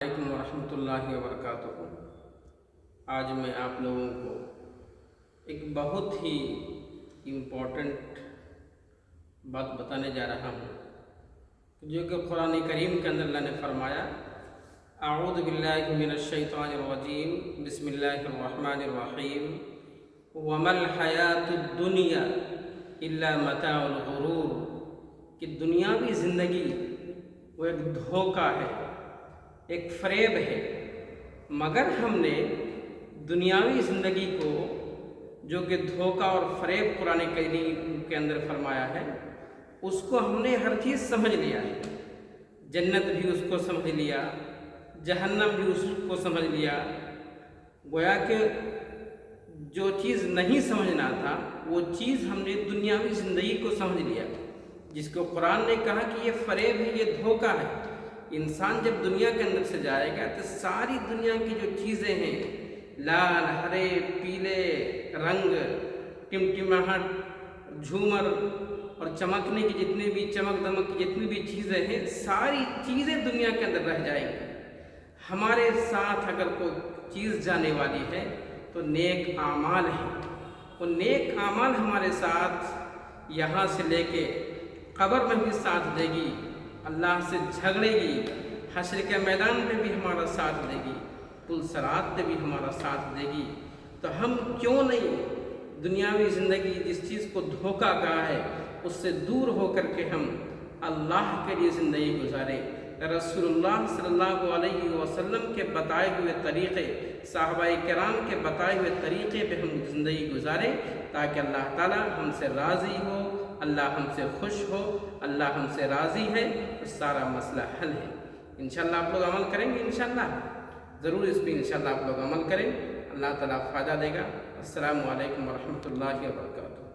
علیکم ورحمۃ اللہ وبرکاتہ۔ آج میں آپ لوگوں کو ایک بہت ہی امپورٹنٹ بات بتانے جا رہا ہوں، جو کہ قرآن کریم کے اندر اللہ نے فرمایا، اعوذ باللہ من الشیطان الرجیم، بسم اللہ الرحمن الرحیم، وما الحیات الدنیا الا متاع الغرور، کہ دنیاوی زندگی وہ ایک دھوکہ ہے، ایک فریب ہے۔ مگر ہم نے دنیاوی زندگی کو، جو کہ دھوکہ اور فریب قرآن کریم کے اندر فرمایا ہے، اس کو ہم نے ہر چیز سمجھ لیا ہے۔ جنت بھی اس کو سمجھ لیا، جہنم بھی اس کو سمجھ لیا۔ گویا کہ جو چیز نہیں سمجھنا تھا وہ چیز ہم نے دنیاوی زندگی کو سمجھ لیا، جس کو قرآن نے کہا کہ یہ فریب ہے، یہ دھوکہ ہے۔ انسان جب دنیا کے اندر سے جائے گا تو ساری دنیا کی جو چیزیں ہیں، لال، ہرے، پیلے رنگ، ٹمٹماہٹ، جھومر اور چمکنے کی جتنے بھی چمک دمک کی جتنی بھی چیزیں ہیں، ساری چیزیں دنیا کے اندر رہ جائیں گی۔ ہمارے ساتھ اگر کوئی چیز جانے والی ہے تو نیک اعمال ہیں۔ وہ نیک اعمال ہمارے ساتھ یہاں سے لے کے قبر میں بھی ساتھ دے گی، اللہ سے جھگڑے گی، حشر کے میدان پہ بھی ہمارا ساتھ دے گی، پل صراط پہ بھی ہمارا ساتھ دے گی۔ تو ہم کیوں نہیں دنیاوی زندگی جس چیز کو دھوکہ کہا ہے اس سے دور ہو کر کے ہم اللہ کے لیے زندگی گزاریں، رسول اللہ صلی اللہ علیہ وسلم کے بتائے ہوئے طریقے، صحابہ کرام کے بتائے ہوئے طریقے پہ ہم زندگی گزاریں، تاکہ اللہ تعالی ہم سے راضی ہو، اللہ ہم سے خوش ہو، اللہ ہم سے راضی ہے تو سارا مسئلہ حل ہے۔ انشاءاللہ آپ لوگ عمل کریں گے، انشاءاللہ ضرور اس پہ انشاءاللہ آپ لوگ عمل کریں، اللہ تعالیٰ فائدہ دے گا۔ السلام علیکم ورحمۃ اللہ وبرکاتہ۔